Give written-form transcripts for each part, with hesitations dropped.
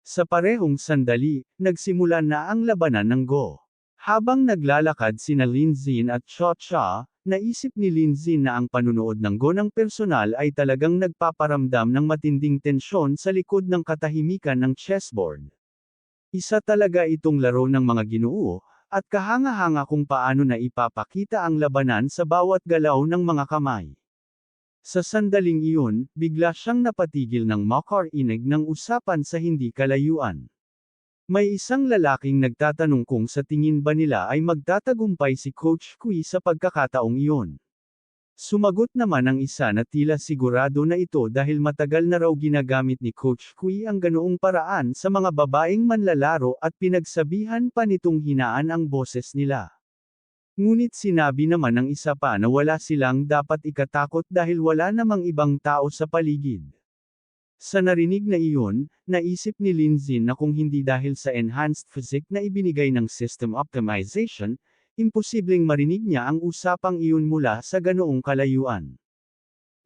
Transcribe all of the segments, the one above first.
Sa parehong sandali, nagsimula na ang labanan ng Go. Habang naglalakad sina Lin Xin at Cho Cha, naisip ni Lin Xin na ang panunood ng Go ng personal ay talagang nagpaparamdam ng matinding tensyon sa likod ng katahimikan ng chessboard. Isa talaga itong laro ng mga ginoo, at kahanga-hanga kung paano na ipapakita ang labanan sa bawat galaw ng mga kamay. Sa sandaling iyon, bigla siyang napatigil ng makarinig ng usapan sa hindi kalayuan. May isang lalaking nagtatanong kung sa tingin ba nila ay magtatagumpay si Coach Kui sa pagkakataong iyon. Sumagot naman ang isa na tila sigurado na ito dahil matagal na raw ginagamit ni Coach Kui ang ganoong paraan sa mga babaeng manlalaro at pinagsabihan pa nitong hinaan ang boses nila. Ngunit sinabi naman ng isa pa na wala silang dapat ikatakot dahil wala namang ibang tao sa paligid. Sa narinig na iyon, naisip ni Lin Xin na kung hindi dahil sa enhanced physique na ibinigay ng system optimization, imposibleng marinig niya ang usapang iyon mula sa ganoong kalayuan.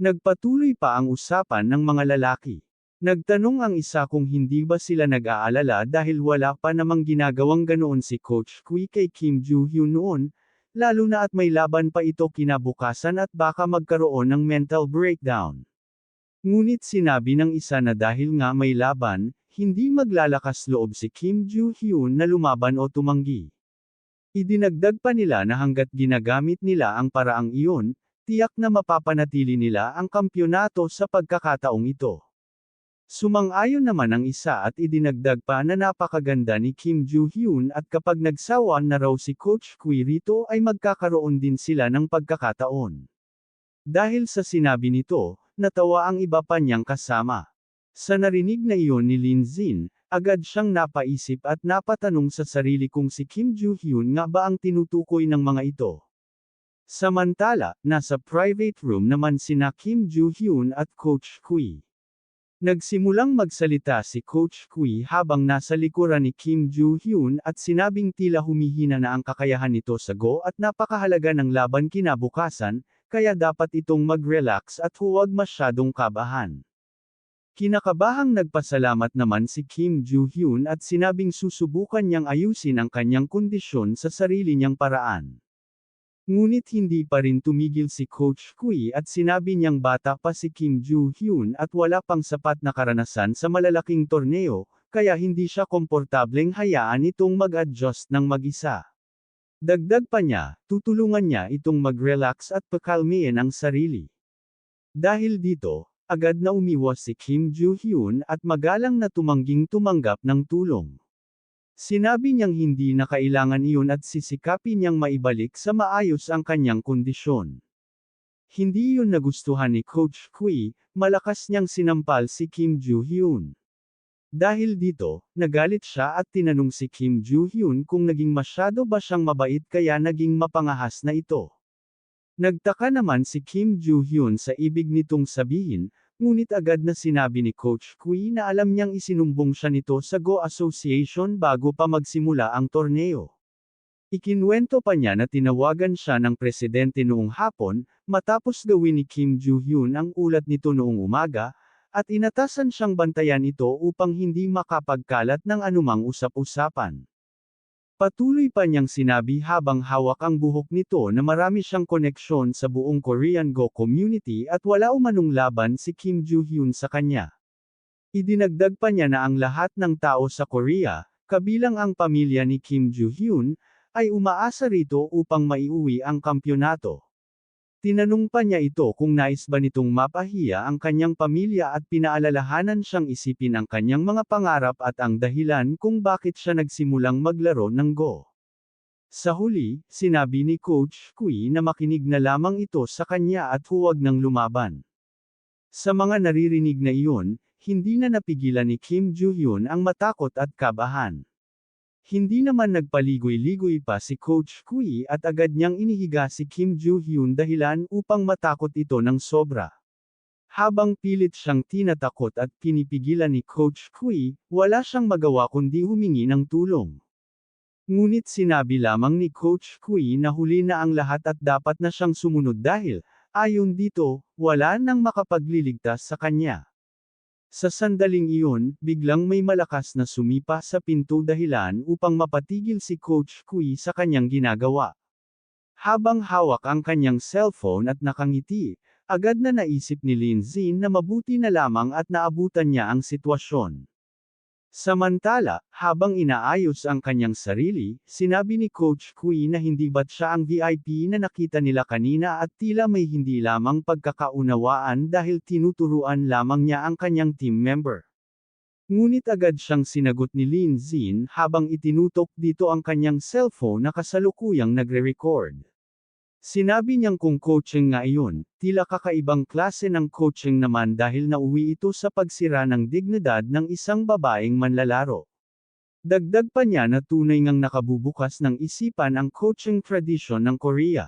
Nagpatuloy pa ang usapan ng mga lalaki. Nagtanong ang isa kung hindi ba sila nag-aalala dahil wala pa namang ginagawang ganoon si Coach Kui kay Kim Joo-hyun noon, lalo na at may laban pa ito kinabukasan at baka magkaroon ng mental breakdown. Ngunit sinabi ng isa na dahil nga may laban, hindi maglalakas loob si Kim Joo-hyun na lumaban o tumanggi. Idinagdag pa nila na hanggat ginagamit nila ang paraang iyon, tiyak na mapapanatili nila ang kampyonato sa pagkakataong ito. Sumang-ayon naman ang isa at idinagdag pa na napakaganda ni Kim Joo-hyun at kapag nagsawan na raw si Coach Kui rito ay magkakaroon din sila ng pagkakataon. Dahil sa sinabi nito, natawa ang iba pa niyang kasama. Sa narinig na iyon ni Lin Xin, agad siyang napaisip at napatanong sa sarili kung si Kim Joo-hyun nga ba ang tinutukoy ng mga ito. Samantala, nasa private room naman sina Kim Joo-hyun at Coach Kui. Nagsimulang magsalita si Coach Kui habang nasa likuran ni Kim Joo-hyun at sinabing tila humihina na ang kakayahan nito sa Go at napakahalaga ng laban kinabukasan, kaya dapat itong mag-relax at huwag masyadong kabahan. Kinakabahang nagpasalamat naman si Kim Joo-hyun at sinabing susubukan niyang ayusin ang kanyang kondisyon sa sarili niyang paraan. Ngunit hindi pa rin tumigil si Coach Kui at sinabi niyang bata pa si Kim Joo-hyun at wala pang sapat na karanasan sa malalaking torneo, kaya hindi siya komportableng hayaan itong mag-adjust ng mag-isa. Dagdag pa niya, tutulungan niya itong mag-relax at pakalmihin ang sarili. Dahil dito, agad na umiwas si Kim Joo-hyun at magalang na tumangging tumanggap ng tulong. Sinabi niyang hindi na kailangan iyon at sisikapin niyang maibalik sa maayos ang kanyang kondisyon. Hindi iyon nagustuhan ni Coach Kui, malakas niyang sinampal si Kim Joo-hyun. Dahil dito, nagalit siya at tinanong si Kim Joo-hyun kung naging masyado ba siyang mabait kaya naging mapangahas na ito. Nagtaka naman si Kim Joo-hyun sa ibig nitong sabihin, ngunit agad na sinabi ni Coach Kui na alam niyang isinumbong siya nito sa Go Association bago pa magsimula ang torneo. Ikinuwento pa niya na tinawagan siya ng presidente noong hapon, matapos gawin ni Kim Joo-hyun ang ulat nito noong umaga, at inatasan siyang bantayan ito upang hindi makapagkalat ng anumang usap-usapan. Patuloy pa niyang sinabi habang hawak ang buhok nito na marami siyang koneksyon sa buong Korean Go community at wala umanong laban si Kim Joo-hyun sa kanya. Idinagdag pa niya na ang lahat ng tao sa Korea, kabilang ang pamilya ni Kim Joo-hyun, ay umaasa rito upang maiuwi ang kampyonato. Tinanong pa niya ito kung nais ba nitong mapahiya ang kanyang pamilya at pinaalalahanan siyang isipin ang kanyang mga pangarap at ang dahilan kung bakit siya nagsimulang maglaro ng Go. Sa huli, sinabi ni Coach Kui na makinig na lamang ito sa kanya at huwag nang lumaban. Sa mga naririnig na iyon, hindi na napigilan ni Kim Joo-hyun ang matakot at kabahan. Hindi naman nagpaligoy-ligoy pa si Coach Kui at agad niyang inihiga si Kim Joo-hyun dahilan upang matakot ito ng sobra. Habang pilit siyang tinatakot at pinipigilan ni Coach Kui, wala siyang magawa kundi humingi ng tulong. Ngunit sinabi lamang ni Coach Kui na huli na ang lahat at dapat na siyang sumunod dahil, ayon dito, wala nang makapagliligtas sa kanya. Sa sandaling iyon, biglang may malakas na sumipa sa pinto dahilan upang mapatigil si Coach Kui sa kanyang ginagawa. Habang hawak ang kanyang cellphone at nakangiti, agad na naisip ni Lindsay na mabuti na lamang at naabutan niya ang sitwasyon. Samantala, habang inaayos ang kanyang sarili, sinabi ni Coach Kui na hindi ba't siya ang VIP na nakita nila kanina at tila may hindi lamang pagkakaunawaan dahil tinuturuan lamang niya ang kanyang team member. Ngunit agad siyang sinagot ni Lin Zin habang itinutok dito ang kanyang cellphone na kasalukuyang nagre-record. Sinabi niyang kung coaching nga iyon, tila kakaibang klase ng coaching naman dahil nauwi ito sa pagsira ng dignidad ng isang babaeng manlalaro. Dagdag pa niya na tunay ngang nakabubukas ng isipan ang coaching tradisyon ng Korea.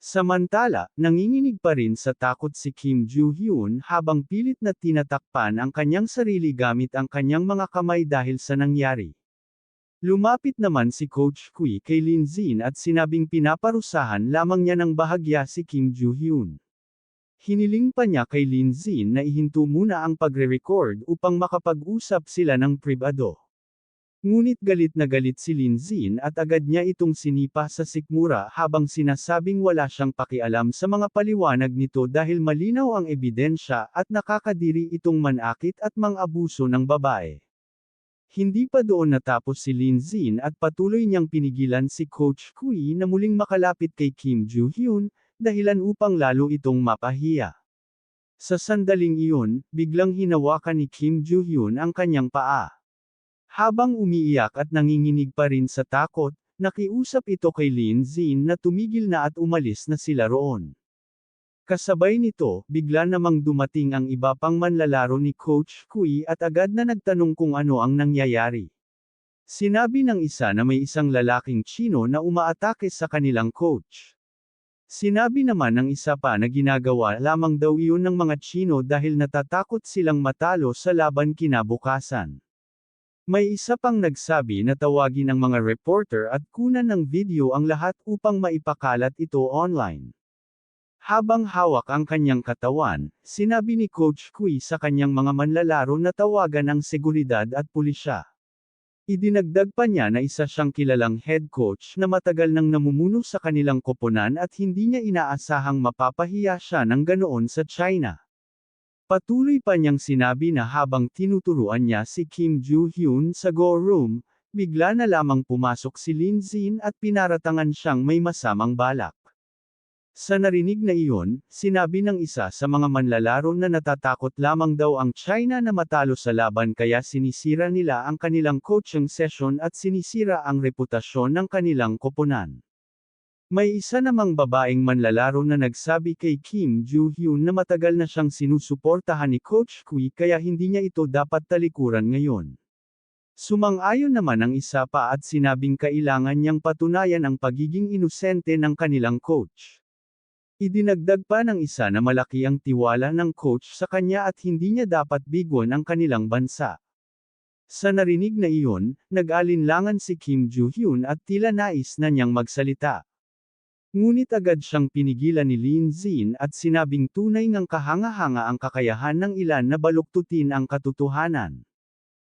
Samantala, nanginginig pa rin sa takot si Kim Joo-hyun habang pilit na tinatakpan ang kanyang sarili gamit ang kanyang mga kamay dahil sa nangyari. Lumapit naman si Coach Kui kay Lin Zin at sinabing pinaparusahan lamang niya ng bahagya si Kim Joo-hyun. Hiniling pa niya kay Lin Zin na ihinto muna ang pagre-record upang makapag-usap sila ng pribado. Ngunit galit na galit si Lin Zin at agad niya itong sinipa sa sikmura habang sinasabing wala siyang pakialam sa mga paliwanag nito dahil malinaw ang ebidensya at nakakadiri itong manakit at mang-abuso ng babae. Hindi pa doon natapos si Lin Zin at patuloy niyang pinigilan si Coach Kui na muling makalapit kay Kim Joo-hyun, dahilan upang lalo itong mapahiya. Sa sandaling iyon, biglang hinawakan ni Kim Joo-hyun ang kanyang paa. Habang umiiyak at nanginginig pa rin sa takot, nakiusap ito kay Lin Zin na tumigil na at umalis na sila roon. Kasabay nito, bigla namang dumating ang iba pang manlalaro ni Coach Kui at agad na nagtanong kung ano ang nangyayari. Sinabi ng isa na may isang lalaking Chino na umaatake sa kanilang coach. Sinabi naman ng isa pa na ginagawa lamang daw iyon ng mga Chino dahil natatakot silang matalo sa laban kinabukasan. May isa pang nagsabi na tawagin ang mga reporter at kunan ng video ang lahat upang maipakalat ito online. Habang hawak ang kanyang katawan, sinabi ni Coach Kui sa kanyang mga manlalaro na tawagan ang seguridad at pulisya. Idinagdag pa niya na isa siyang kilalang head coach na matagal nang namumuno sa kanilang koponan at hindi niya inaasahang mapapahiya siya ng ganoon sa China. Patuloy pa niyang sinabi na habang tinuturuan niya si Kim Joo-hyun sa Go Room, bigla na lamang pumasok si Lin Zin at pinaratangan siyang may masamang balak. Sa narinig na iyon, sinabi ng isa sa mga manlalaro na natatakot lamang daw ang China na matalo sa laban kaya sinisira nila ang kanilang coaching session at sinisira ang reputasyon ng kanilang koponan. May isa namang babaeng manlalaro na nagsabi kay Kim Joo-hyun na matagal na siyang sinusuportahan ni Coach Kui kaya hindi niya ito dapat talikuran ngayon. Sumang-ayon naman ang isa pa at sinabing kailangan niyang patunayan ang pagiging inosente ng kanilang coach. Idinagdag pa ng isa na malaki ang tiwala ng coach sa kanya at hindi niya dapat bigwan ang kanilang bansa. Sa narinig na iyon, nag-alinlangan si Kim Joo-hyun at tila nais na niyang magsalita. Ngunit agad siyang pinigilan ni Lin Zin at sinabing tunay ngang kahanga-hanga ang kakayahan ng ilan na baluktutin ang katotohanan.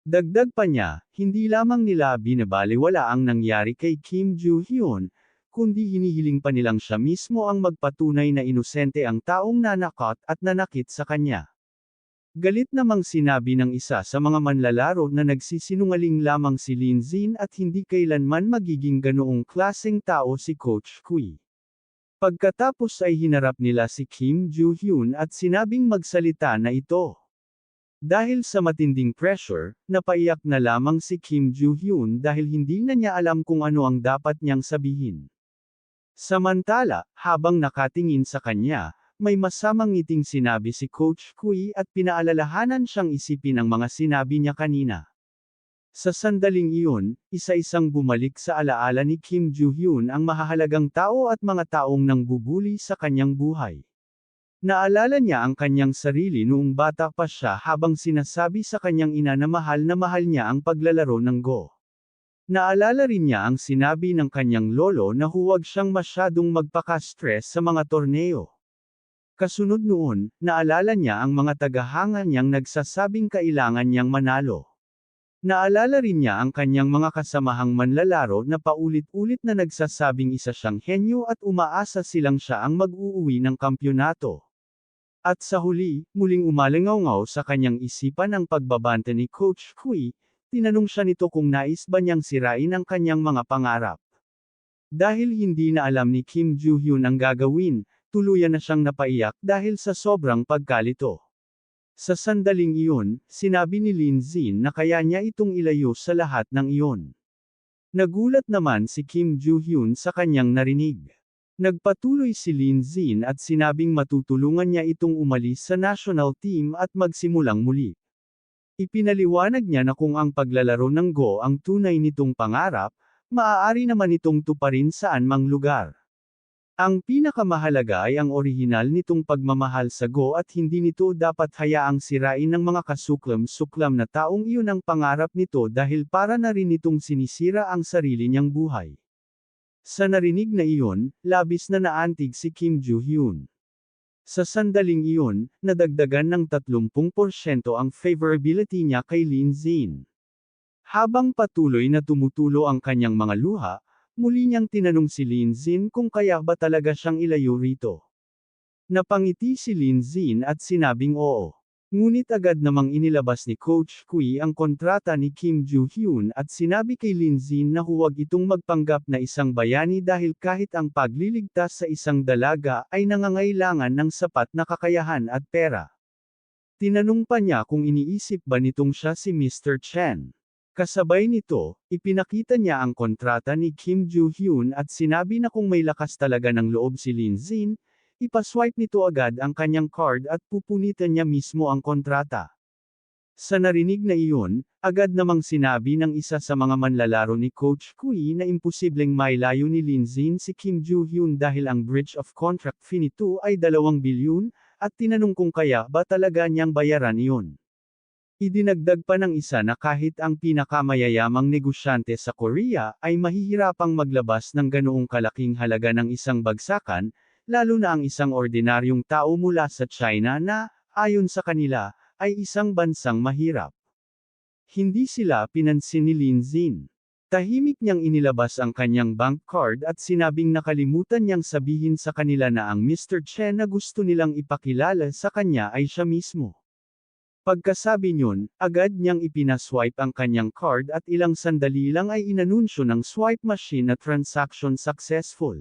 Dagdag pa niya, hindi lamang nila binabalewala ang nangyari kay Kim Joo-hyun, kundi hinihiling pa nilang siya mismo ang magpatunay na inosente ang taong nanakot at nanakit sa kanya. Galit namang sinabi ng isa sa mga manlalaro na nagsisinungaling lamang si Lin Zin at hindi kailanman magiging ganoong klaseng tao si Coach Kui. Pagkatapos ay hinarap nila si Kim Joo-hyun at sinabing magsalita na ito. Dahil sa matinding pressure, napaiyak na lamang si Kim Joo-hyun dahil hindi na niya alam kung ano ang dapat niyang sabihin. Samantala, habang nakatingin sa kanya, may masamang ngiting sinabi si Coach Kui at pinaalalahanan siyang isipin ang mga sinabi niya kanina. Sa sandaling iyon, isa-isang bumalik sa alaala ni Kim Joo-hyun ang mahahalagang tao at mga taong nangbubuli sa kanyang buhay. Naalala niya ang kanyang sarili noong bata pa siya habang sinasabi sa kanyang ina na mahal niya ang paglalaro ng Go. Naalala rin niya ang sinabi ng kanyang lolo na huwag siyang masyadong magpaka-stress sa mga torneo. Kasunod noon, naalala niya ang mga tagahanga niyang nagsasabing kailangan niyang manalo. Naalala rin niya ang kanyang mga kasamahang manlalaro na paulit-ulit na nagsasabing isa siyang henyo at umaasa silang siya ang mag-uuwi ng kampyonato. At sa huli, muling umalingaw sa kanyang isipan ang pagbabanta ni Coach Kui, tinanong siya nito kung nais ba niyang sirain ang kanyang mga pangarap. Dahil hindi na alam ni Kim Joo-hyun ang gagawin, tuluyan na siyang napaiyak dahil sa sobrang pagkalito. Sa sandaling iyon, sinabi ni Lin Zin na kaya niya itong ilayo sa lahat ng iyon. Nagulat naman si Kim Joo-hyun sa kanyang narinig. Nagpatuloy si Lin Zin at sinabing matutulungan niya itong umalis sa national team at magsimulang muli. Ipinaliwanag niya na kung ang paglalaro ng Go ang tunay nitong pangarap, maaari naman itong tuparin saan mang lugar. Ang pinakamahalaga ay ang orihinal nitong pagmamahal sa Go at hindi nito dapat hayaang sirain ng mga kasuklam-suklam na taong iyon ang pangarap nito dahil para na rin nitong sinisira ang sarili niyang buhay. Sa narinig na iyon, labis na naantig si Kim Joo-hyun. Sa sandaling iyon, nadagdagan ng 30% ang favorability niya kay Lin Zin. Habang patuloy na tumutulo ang kanyang mga luha, muli niyang tinanong si Lin Zin kung kaya ba talaga siyang ilayo rito. Napangiti si Lin Zin at sinabing oo. Ngunit agad namang inilabas ni Coach Kui ang kontrata ni Kim Joo-hyun at sinabi kay Lin Zin na huwag itong magpanggap na isang bayani dahil kahit ang pagliligtas sa isang dalaga ay nangangailangan ng sapat na kakayahan at pera. Tinanong pa niya kung iniisip ba nitong siya si Mr. Chen. Kasabay nito, ipinakita niya ang kontrata ni Kim Joo-hyun at sinabi na kung may lakas talaga ng loob si Lin Zin, ipaswipe nito agad ang kanyang card at pupunitan niya mismo ang kontrata. Sa narinig na iyon, agad namang sinabi ng isa sa mga manlalaro ni Coach Kui na imposibleng mailayo ni Lin Zin si Kim Joo-hyun dahil ang breach of contract fee nito ay 2 bilyon, at tinanong kung kaya ba talaga niyang bayaran iyon. Idinagdag pa ng isa na kahit ang pinakamayayamang negosyante sa Korea ay mahihirapang maglabas ng ganoong kalaking halaga ng isang bagsakan, lalo na ang isang ordinaryong tao mula sa China na, ayon sa kanila, ay isang bansang mahirap. Hindi sila pinansin ni Lin Zin. Tahimik niyang inilabas ang kanyang bank card at sinabing nakalimutan niyang sabihin sa kanila na ang Mr. Chen na gusto nilang ipakilala sa kanya ay siya mismo. Pagkasabi niyon, agad niyang ipinaswipe ang kanyang card at ilang sandali lang ay inanunsyo ng swipe machine na transaction successful.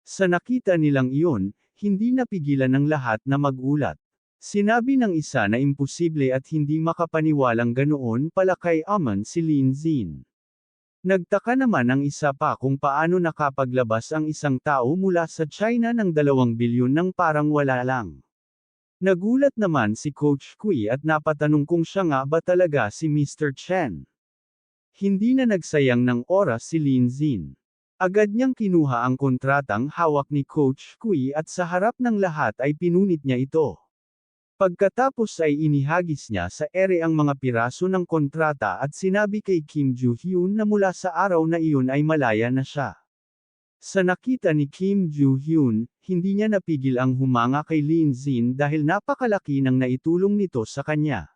Sa nakita nilang iyon, hindi napigilan ng lahat na magulat. Sinabi ng isa na imposible at hindi makapaniwalang ganoon pala kay Aman si Lin Zin. Nagtaka naman ang isa pa kung paano nakapaglabas ang isang tao mula sa China ng 2 bilyon ng parang wala lang. Nagulat naman si Coach Kui at napatanong kung siya nga ba talaga si Mr. Chen. Hindi na nagsayang ng oras si Lin Zin. Agad niyang kinuha ang kontratang hawak ni Coach Kui at sa harap ng lahat ay pinunit niya ito. Pagkatapos ay inihagis niya sa ere ang mga piraso ng kontrata at sinabi kay Kim Joo-hyun na mula sa araw na iyon ay malaya na siya. Sa nakita ni Kim Joo-hyun, hindi niya napigil ang humanga kay Lin Zin dahil napakalaki ng naitulong nito sa kanya.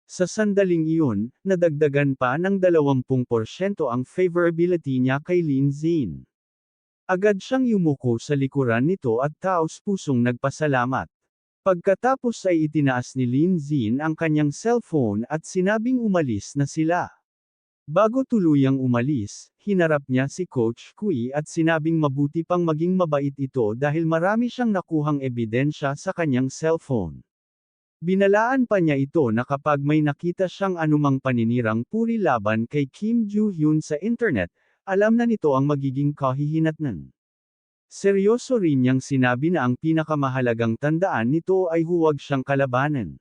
Sa sandaling iyon, nadagdagan pa ng 20% ang favorability niya kay Lin Zin. Agad siyang yumuko sa likuran nito at taos-pusong nagpasalamat. Pagkatapos ay itinaas ni Lin Zin ang kanyang cellphone at sinabing umalis na sila. Bago tuluyang umalis, hinarap niya si Coach Kui at sinabing mabuti pang maging mabait ito dahil marami siyang nakuhang ebidensya sa kanyang cellphone. Binalaan pa niya ito na kapag may nakita siyang anumang paninirang puri laban kay Kim Joo-hyun sa internet, alam na nito ang magiging kahihinatnan. Seryoso rin niyang sinabi na ang pinakamahalagang tandaan nito ay huwag siyang kalabanan.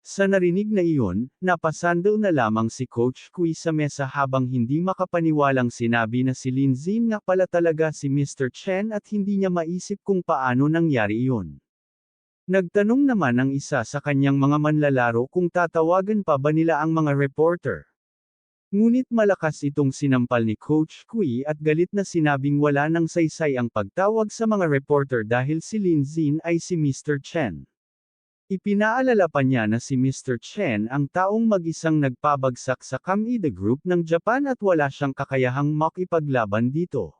Sa narinig na iyon, napasandal na lamang si Coach Kui sa mesa habang hindi makapaniwalang sinabi na si Lin Zin nga pala talaga si Mr. Chen at hindi niya maisip kung paano nangyari iyon. Nagtanong naman ang isa sa kanyang mga manlalaro kung tatawagan pa ba nila ang mga reporter. Ngunit malakas itong sinampal ni Coach Kui at galit na sinabing wala nang saysay ang pagtawag sa mga reporter dahil si Lin Xin ay si Mr. Chen. Ipinaalala pa niya na si Mr. Chen ang taong mag-isang nagpabagsak sa Kamida Group ng Japan at wala siyang kakayahang makipaglaban dito.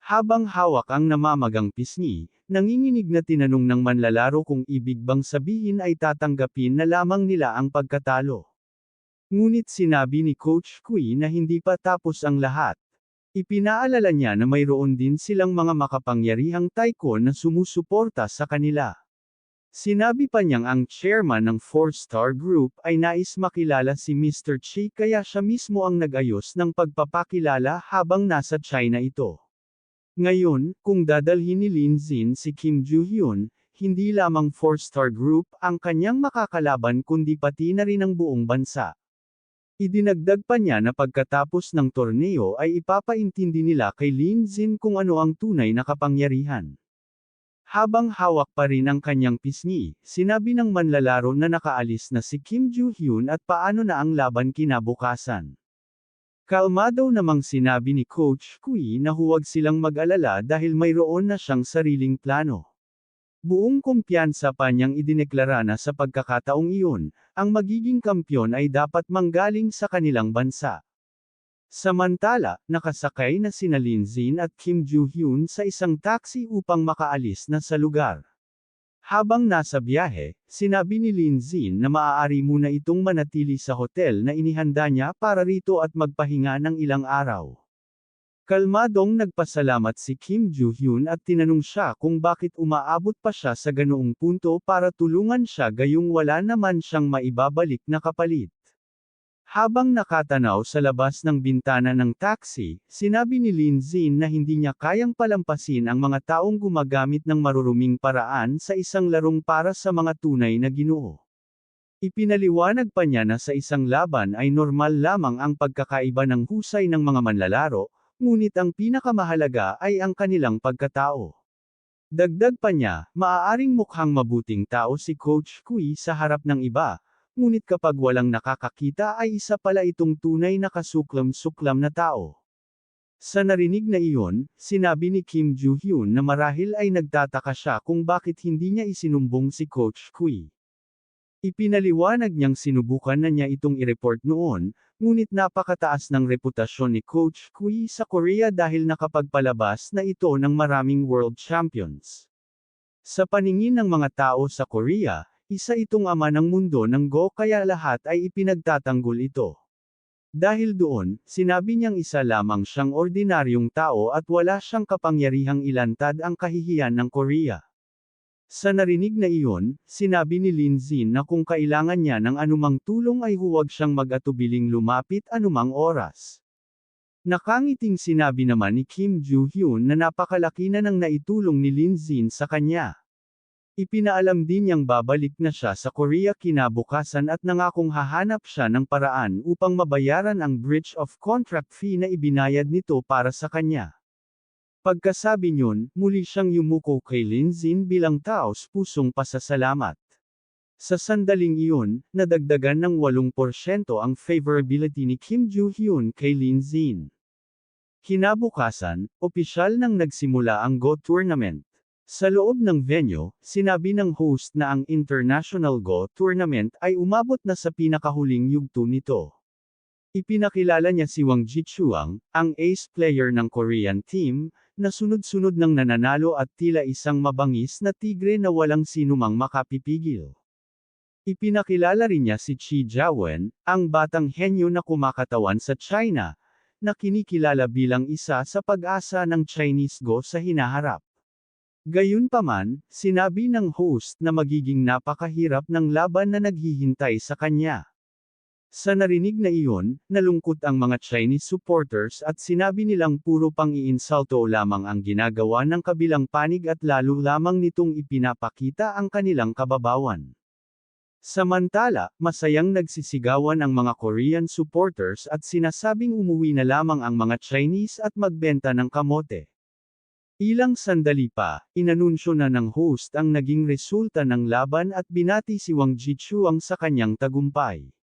Habang hawak ang namamagang pisngi, nanginginig na tinanong ng manlalaro kung ibig bang sabihin ay tatanggapin na lamang nila ang pagkatalo. Ngunit sinabi ni Coach Kui na hindi pa tapos ang lahat. Ipinaalala niya na mayroon din silang mga makapangyarihang taikon na sumusuporta sa kanila. Sinabi pa niyang ang chairman ng 4-star group ay nais makilala si Mr. Chi kaya siya mismo ang nag-ayos ng pagpapakilala habang nasa China ito. Ngayon, kung dadalhin ni Lin Xin si Kim Joo-hyun, hindi lamang 4-star group ang kanyang makakalaban kundi pati na rin ang buong bansa. Idinagdag pa niya na pagkatapos ng torneo ay ipapaintindi nila kay Lin Xin kung ano ang tunay na kapangyarihan. Habang hawak pa rin ang kanyang pisngi, sinabi ng manlalaro na nakaalis na si Kim Joo-hyun at paano na ang laban kinabukasan. Kalmado namang sinabi ni Coach Kui na huwag silang mag-alala dahil mayroon na siyang sariling plano. Buong kumpiyansa pa niyang idineklara na sa pagkakataong iyon, ang magiging kampyon ay dapat manggaling sa kanilang bansa. Samantala, nakasakay na sina Lin Xin at Kim Joo-hyun sa isang taxi upang makaalis na sa lugar. Habang nasa biyahe, sinabi ni Lin Xin na maaari muna itong manatili sa hotel na inihanda niya para rito at magpahinga ng ilang araw. Kalmadong nagpasalamat si Kim Joo-hyun at tinanong siya kung bakit umaabot pa siya sa ganoong punto para tulungan siya gayong wala naman siyang maibabalik na kapalit. Habang nakatanaw sa labas ng bintana ng taxi, sinabi ni Lin Xin na hindi niya kayang palampasin ang mga taong gumagamit ng maruruming paraan sa isang larong para sa mga tunay na ginoo. Ipinaliwanag pa niya na sa isang laban ay normal lamang ang pagkakaiba ng husay ng mga manlalaro, ngunit ang pinakamahalaga ay ang kanilang pagkatao. Dagdag pa niya, maaaring mukhang mabuting tao si Coach Kui sa harap ng iba, ngunit kapag walang nakakakita ay isa pala itong tunay na kasuklam-suklam na tao. Sa narinig na iyon, sinabi ni Kim Joo-hyun na marahil ay nagtataka siya kung bakit hindi niya isinumbong si Coach Kui. Ipinaliwanag niyang sinubukan na niya itong i-report noon, ngunit napakataas ng reputasyon ni Coach Kui sa Korea dahil nakapagpalabas na ito ng maraming world champions. Sa paningin ng mga tao sa Korea, isa itong ama ng mundo ng Go kaya lahat ay ipinagtatanggol ito. Dahil doon, sinabi niyang isa lamang siyang ordinaryong tao at wala siyang kapangyarihang ilantad ang kahihiyan ng Korea. Sa narinig na iyon, sinabi ni Lin Xin na kung kailangan niya ng anumang tulong ay huwag siyang mag-atubiling lumapit anumang oras. Nakangiting sinabi naman ni Kim Joo-hyun na napakalaki na ng naitulong ni Lin Xin sa kanya. Ipinaalam din niyang babalik na siya sa Korea kinabukasan at nangakong hahanap siya ng paraan upang mabayaran ang breach of contract fee na ibinayad nito para sa kanya. Pagkasabi niyon, muli siyang yumuko kay Lin Xin bilang taos-pusong pasasalamat. Sa sandaling iyon, nadagdagan ng 8% ang favorability ni Kim Joo-hyun kay Lin Xin. Kinabukasan, opisyal nang nagsimula ang Go Tournament. Sa loob ng venue, sinabi ng host na ang International Go Tournament ay umabot na sa pinakahuling yugto nito. Ipinakilala niya si Wang Jichuang, ang ace player ng Korean team, na sunod-sunod ng nananalo at tila isang mabangis na tigre na walang sinumang makapipigil. Ipinakilala rin niya si Chi Jiawen, ang batang henyo na kumakatawan sa China, na kinikilala bilang isa sa pag-asa ng Chinese Go sa hinaharap. Gayunpaman, sinabi ng host na magiging napakahirap ng laban na naghihintay sa kanya. Sa narinig na iyon, nalungkot ang mga Chinese supporters at sinabi nilang puro pang-iinsulto lamang ang ginagawa ng kabilang panig at lalo lamang nitong ipinapakita ang kanilang kababawan. Samantala, masayang nagsisigawan ang mga Korean supporters at sinasabing umuwi na lamang ang mga Chinese at magbenta ng kamote. Ilang sandali pa, inanunsyo na ng host ang naging resulta ng laban at binati si Wang Jichuang sa kanyang tagumpay.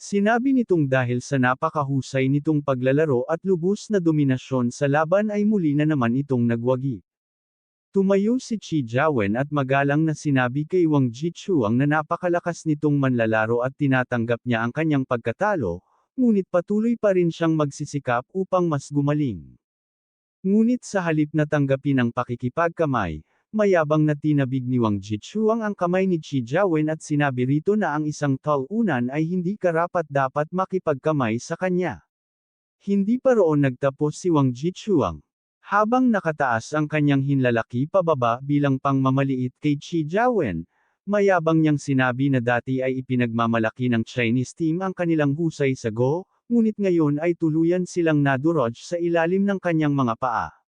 Sinabi nitong dahil sa napakahusay nitong paglalaro at lubos na dominasyon sa laban ay muli na naman itong nagwagi. Tumayo si Chi Jiawen at magalang na sinabi kay Wang Jichuang na napakalakas nitong manlalaro at tinatanggap niya ang kanyang pagkatalo, ngunit patuloy pa rin siyang magsisikap upang mas gumaling. Ngunit sa halip na tanggapin ang pakikipagkamay, mayabang na tinabig ni Wang Jichuang ang kamay ni Chi Jiawen at sinabi rito na ang isang talunan ay hindi karapat-dapat makipagkamay sa kanya. Hindi pa roon nagtapos si Wang Jichuang. Habang nakataas ang kanyang hinlalaki pababa bilang pangmamaliit kay Chi Jiawen, mayabang niyang sinabi na dati ay ipinagmamalaki ng Chinese team ang kanilang husay sa Go, ngunit ngayon ay tuluyan silang nadurog sa ilalim ng kanyang mga paa.